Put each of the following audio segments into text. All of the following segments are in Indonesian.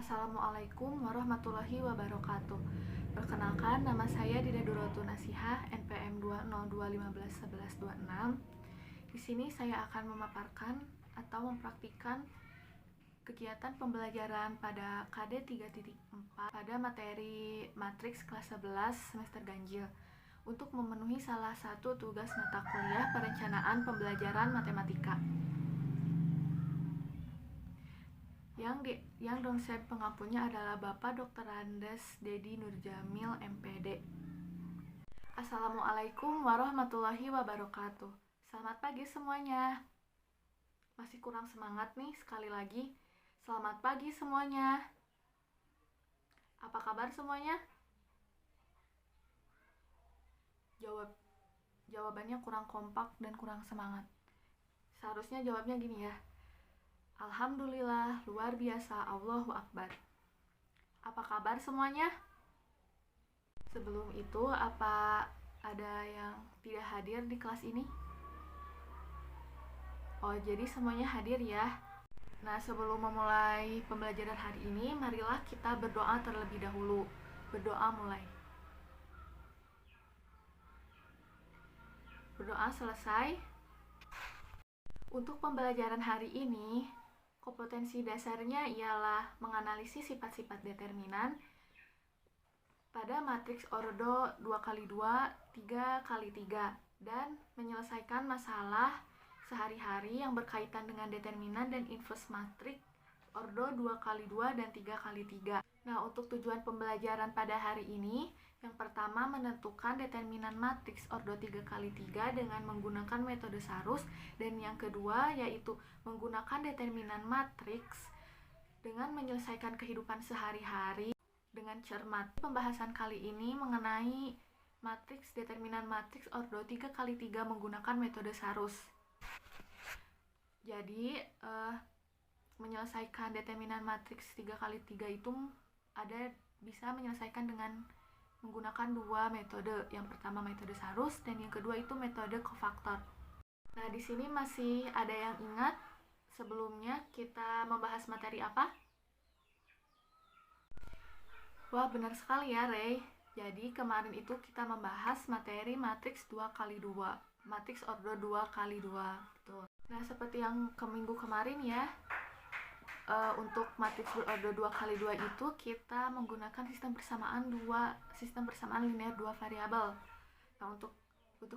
Assalamualaikum warahmatullahi wabarakatuh. Perkenalkan, nama saya Dida Durotun Nasihah, NPM 202151126. Di sini saya akan memaparkan atau mempraktikkan kegiatan pembelajaran pada KD 3.4 pada materi matriks kelas 11 semester ganjil untuk memenuhi salah satu tugas mata kuliah perencanaan pembelajaran matematika. Yang dosen pengampunya adalah Bapak Dr. Andes Dedi Nurjamil, MPD. Assalamualaikum warahmatullahi wabarakatuh. Selamat pagi semuanya. Masih kurang semangat nih, sekali lagi. Selamat pagi semuanya. Apa kabar semuanya? Jawabannya kurang kompak dan kurang semangat. Seharusnya jawabnya gini ya. Alhamdulillah, luar biasa, Allahu Akbar. Apa kabar semuanya? Sebelum itu, apa ada yang tidak hadir di kelas ini? Oh, jadi semuanya hadir ya. Nah, sebelum memulai pembelajaran hari ini, marilah kita berdoa terlebih dahulu. Berdoa mulai. Berdoa selesai. Untuk pembelajaran hari ini, kompetensi dasarnya ialah menganalisis sifat-sifat determinan pada matriks ordo 2x2, 3x3, dan menyelesaikan masalah sehari-hari yang berkaitan dengan determinan dan inverse matriks ordo 2x2 dan 3x3. Nah, untuk tujuan pembelajaran pada hari ini, yang pertama menentukan determinan matriks ordo 3x3 dengan menggunakan metode Sarus, dan yang kedua yaitu menggunakan determinan matriks dengan menyelesaikan kehidupan sehari-hari dengan cermat. Pembahasan kali ini mengenai determinan matriks ordo 3x3 menggunakan metode Sarus. Jadi, menyelesaikan determinan matriks 3x3 itu bisa menyelesaikan dengan menggunakan dua metode. Yang pertama metode Sarus dan yang kedua itu metode kofaktor. Nah, di sini masih ada yang ingat sebelumnya kita membahas materi apa? Wah, benar sekali ya, Rey. Jadi kemarin itu kita membahas materi matriks 2x2, matriks ordo 2x2. Betul. Nah, seperti yang minggu kemarin ya, untuk matriks berordo 2x2 itu kita menggunakan sistem persamaan linear 2 variabel. Nah, untuk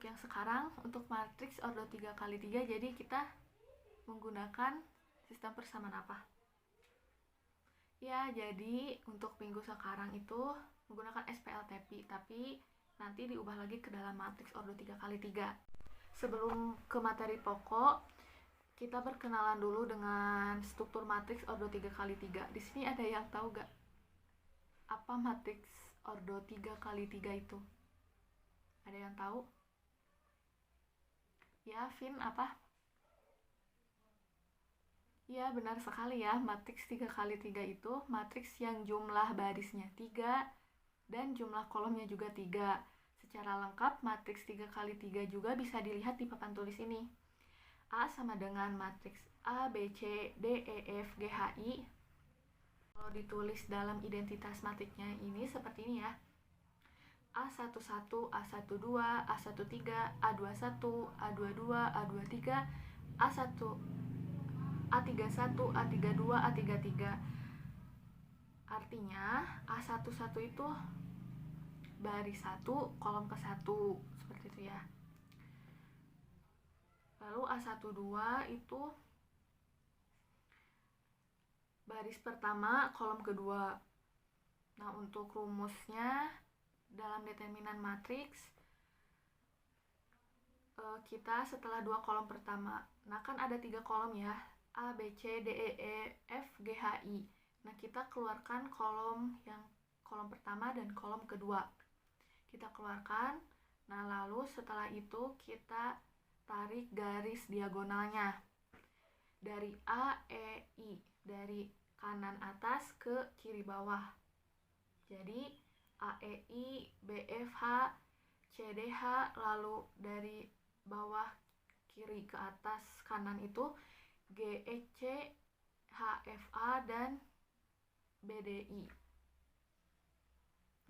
yang sekarang, untuk matriks ordo 3x3, jadi kita menggunakan sistem persamaan apa? Ya, jadi untuk minggu sekarang itu menggunakan SPLTP, tapi nanti diubah lagi ke dalam matriks ordo 3x3. Sebelum ke materi pokok, kita berkenalan dulu dengan struktur matriks ordo 3x3. Di sini ada yang tahu gak? Apa matriks ordo 3x3 itu? Ada yang tahu? Ya, Vin, apa? Ya, benar sekali ya. Matriks 3x3 itu matriks yang jumlah barisnya 3 dan jumlah kolomnya juga 3. Secara lengkap, matriks 3x3 juga bisa dilihat di papan tulis ini. A sama dengan matriks A, B, C, D, E, F, G, H, I. Kalau ditulis dalam identitas matriksnya ini seperti ini ya. A11, A12, A13, A21, A22, A23, A1, A31, A32, A33. Artinya A11 itu baris 1, kolom ke 1. Seperti itu ya. Lalu A12 itu baris pertama, kolom kedua. Nah, untuk rumusnya dalam determinan matriks, kita setelah 2 kolom pertama, nah kan ada 3 kolom ya, A, B, C, D, E, F, G, H, I. Nah, kita keluarkan kolom pertama dan kolom kedua. Kita keluarkan. Nah, lalu setelah itu kita tarik garis diagonalnya dari A, E, I, dari kanan atas ke kiri bawah. Jadi A, E, I, B, F, H, C, D, H, lalu dari bawah kiri ke atas kanan itu G, E, C, H, F, A, dan BDI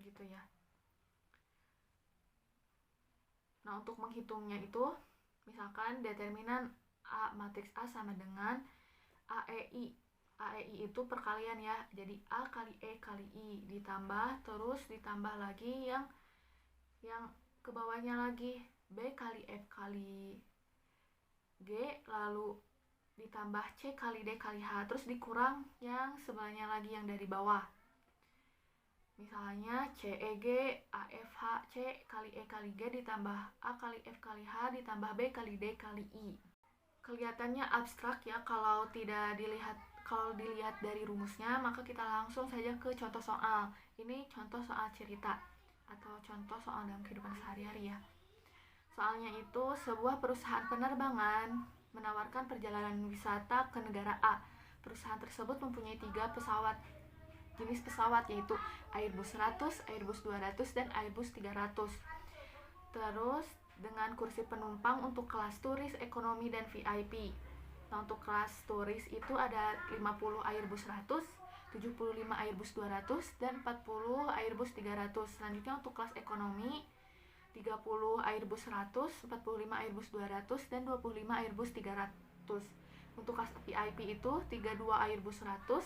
gitu ya. Nah, untuk menghitungnya itu misalkan determinan A matriks A sama dengan AEI. AEI itu perkalian ya. Jadi A kali E kali I ditambah terus ditambah lagi yang ke bawahnya lagi B kali F kali G, lalu ditambah C kali D kali H, terus dikurang yang sebelahnya lagi yang dari bawah. Misalnya CEG AFH, C kali E kali G ditambah A kali F kali H ditambah B kali D kali I. Kelihatannya abstrak ya kalau dilihat dari rumusnya, maka kita langsung saja ke contoh soal. Ini contoh soal cerita atau contoh soal dalam kehidupan sehari-hari ya. Soalnya itu, sebuah perusahaan penerbangan menawarkan perjalanan wisata ke negara A. Perusahaan tersebut mempunyai 3 jenis pesawat, yaitu Airbus 100, Airbus 200, dan Airbus 300. Terus dengan kursi penumpang untuk kelas turis, ekonomi, dan VIP. Nah, untuk kelas turis itu ada 50 Airbus 100, 75 Airbus 200, dan 40 Airbus 300. Selanjutnya untuk kelas ekonomi 30 Airbus 100, 45 Airbus 200, dan 25 Airbus 300. Untuk kelas VIP itu 32 Airbus 100,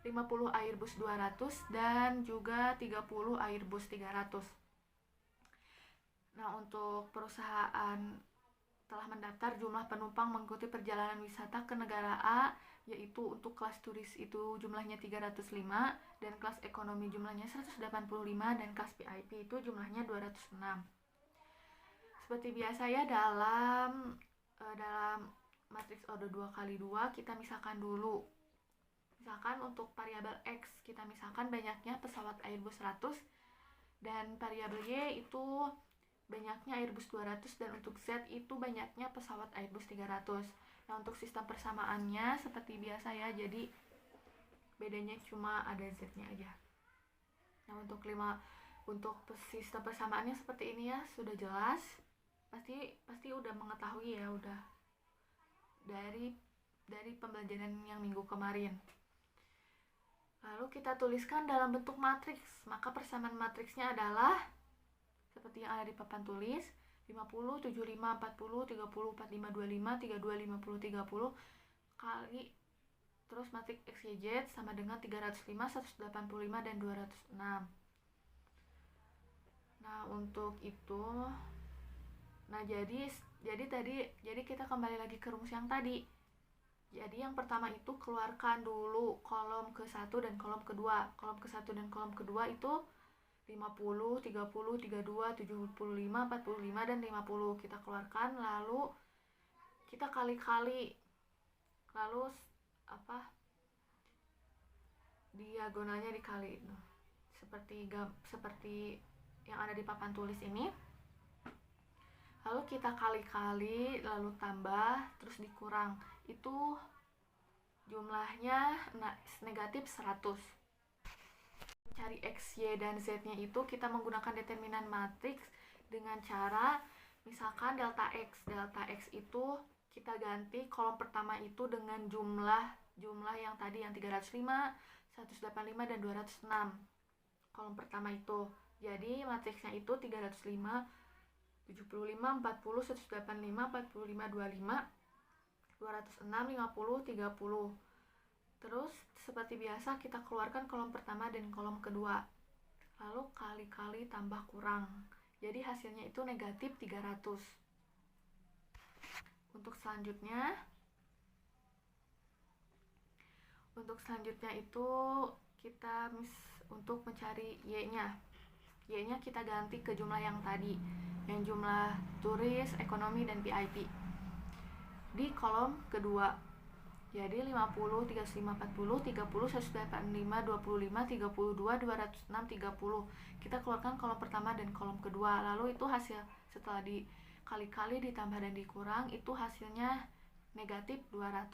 50 Airbus 200, dan juga 30 Airbus 300. Nah, untuk perusahaan telah mendaftar jumlah penumpang mengikuti perjalanan wisata ke negara A, yaitu untuk kelas turis itu jumlahnya 305, dan kelas ekonomi jumlahnya 185, dan kelas VIP itu jumlahnya 206. Seperti biasa ya, dalam matriks order 2x2 kita misalkan dulu. Misalkan untuk variabel X kita misalkan banyaknya pesawat Airbus 100, dan variabel Y itu banyaknya Airbus 200, dan untuk Z itu banyaknya pesawat Airbus 300. Nah, untuk sistem persamaannya seperti biasa ya, jadi bedanya cuma ada Z-nya aja. Nah, untuk sistem persamaannya seperti ini ya, sudah jelas. Pasti udah mengetahui ya, udah dari pembelajaran yang minggu kemarin. Lalu kita tuliskan dalam bentuk matriks. Maka persamaan matriksnya adalah seperti yang ada di papan tulis, 50, 75, 40, 30, 45, 25, 32, 50, 30 kali terus matriks X, Y, Z sama dengan 305, 185, dan 206. Nah, untuk itu jadi kita kembali lagi ke rumus yang tadi. Jadi yang pertama itu keluarkan dulu kolom ke-1 dan kolom kedua. Kolom ke-1 dan kolom kedua itu 50, 30, 32, 75, 45, dan 50 kita keluarkan, lalu kita kali-kali, lalu diagonalnya dikali, seperti yang ada di papan tulis ini. Lalu kita kali-kali, lalu tambah, terus dikurang, itu jumlahnya negatif 100. Cari X, Y, dan Z-nya itu kita menggunakan determinan matriks dengan cara misalkan delta X. Delta X itu kita ganti kolom pertama itu dengan jumlah yang tadi yang 305, 185, dan 206. Kolom pertama itu. Jadi matriksnya itu 305, 75, 40, 185, 45, 25, 206, 50, 30. Terus seperti biasa kita keluarkan kolom pertama dan kolom kedua. Lalu kali-kali tambah kurang. Jadi hasilnya itu negatif 300. Untuk selanjutnya itu kita untuk mencari Y-nya. Y-nya kita ganti ke jumlah yang tadi, yang jumlah turis, ekonomi, dan VIP. Di kolom kedua. Jadi 50, 35, 40, 30, 185, 25, 32, 206, 30. Kita keluarkan kolom pertama dan kolom kedua. Lalu itu hasil setelah dikali-kali ditambah dan dikurang, itu hasilnya negatif 200.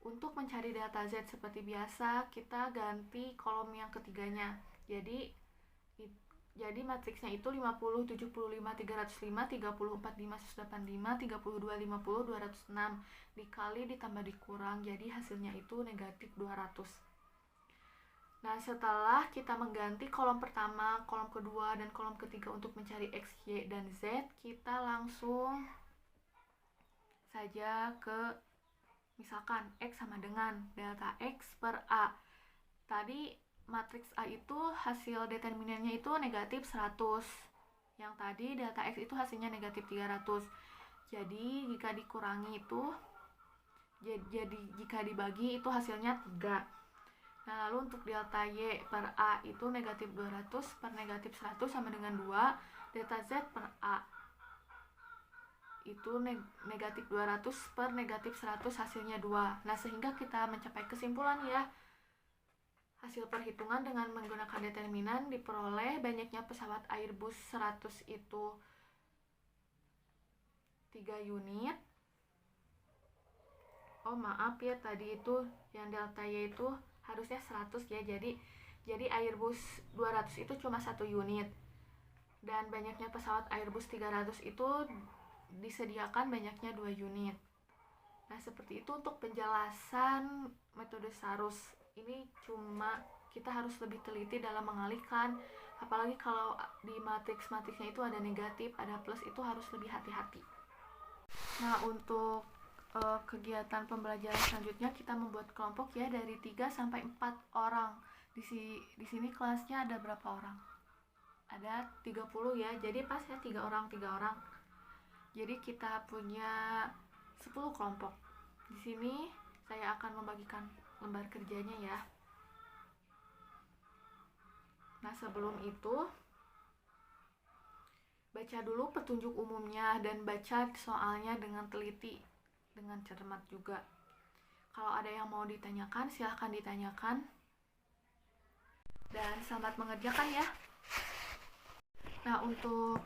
Untuk mencari delta Z seperti biasa, kita ganti kolom yang ketiganya. Jadi matriksnya itu 50, 75, 305, 30, 45, 185, 32, 50, 206 dikali ditambah dikurang, jadi hasilnya itu negatif 200. Nah, setelah kita mengganti kolom pertama, kolom kedua, dan kolom ketiga untuk mencari X, Y, dan Z, kita langsung saja ke misalkan X sama dengan delta X per A. Tadi matriks A itu hasil determinannya itu negatif 100. Yang tadi delta X itu hasilnya negatif 300. Jadi jika dikurangi itu, jadi jika dibagi itu hasilnya 3. Nah, lalu untuk delta Y per A itu negatif 200 per negatif 100 sama dengan 2. Delta Z per A itu negatif 200 per negatif 100 hasilnya 2. Nah, sehingga kita mencapai kesimpulan ya. Hasil perhitungan dengan menggunakan determinan diperoleh banyaknya pesawat Airbus 100 itu 3 unit. Oh maaf ya, tadi itu yang delta Y itu harusnya 100 ya, jadi Airbus 200 itu cuma 1 unit, dan banyaknya pesawat Airbus 300 itu disediakan banyaknya 2 unit. Nah, seperti itu untuk penjelasan metode Sarus. Ini cuma kita harus lebih teliti dalam mengalihkan, apalagi kalau di matriks-matriksnya itu ada negatif, ada plus, itu harus lebih hati-hati. Nah, untuk kegiatan pembelajaran selanjutnya kita membuat kelompok ya dari 3 sampai 4 orang. Di sini kelasnya ada berapa orang? Ada 30 ya. Jadi pas ya 3 orang. Jadi kita punya 10 kelompok. Di sini saya akan membagikan lembar kerjanya ya. Nah, sebelum itu baca dulu petunjuk umumnya dan baca soalnya dengan teliti, dengan cermat juga. Kalau ada yang mau ditanyakan, silahkan ditanyakan. Dan selamat mengerjakan ya. Nah, untuk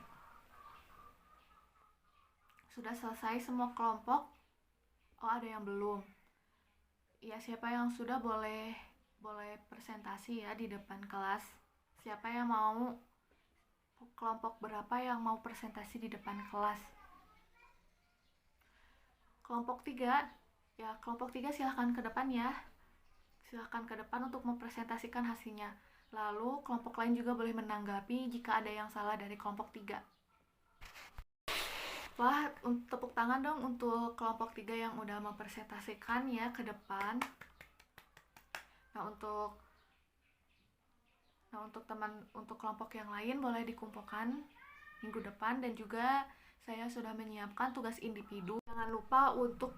sudah selesai semua kelompok. Oh, ada yang belum. Ya, siapa yang sudah boleh presentasi ya di depan kelas. Siapa yang mau, kelompok berapa yang mau presentasi di depan kelas? Kelompok 3, ya kelompok 3 silahkan ke depan ya. Silahkan ke depan untuk mempresentasikan hasilnya. Lalu kelompok lain juga boleh menanggapi jika ada yang salah dari kelompok 3. Wah, tepuk tangan dong untuk kelompok 3 yang udah mempresentasikan ya ke depan. Nah, untuk kelompok yang lain boleh dikumpulkan minggu depan, dan juga saya sudah menyiapkan tugas individu. Jangan lupa untuk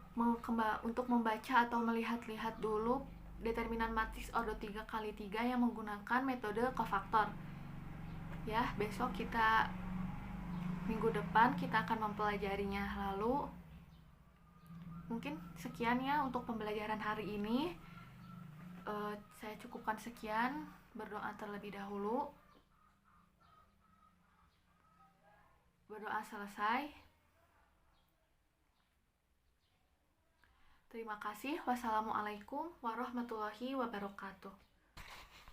membaca atau melihat-lihat dulu determinan matriks ordo 3x3 yang menggunakan metode kofaktor. Ya, besok minggu depan kita akan mempelajarinya. Lalu mungkin sekian ya untuk pembelajaran hari ini. Saya cukupkan sekian. Berdoa terlebih dahulu. Berdoa selesai. Terima kasih. Wassalamualaikum warahmatullahi wabarakatuh.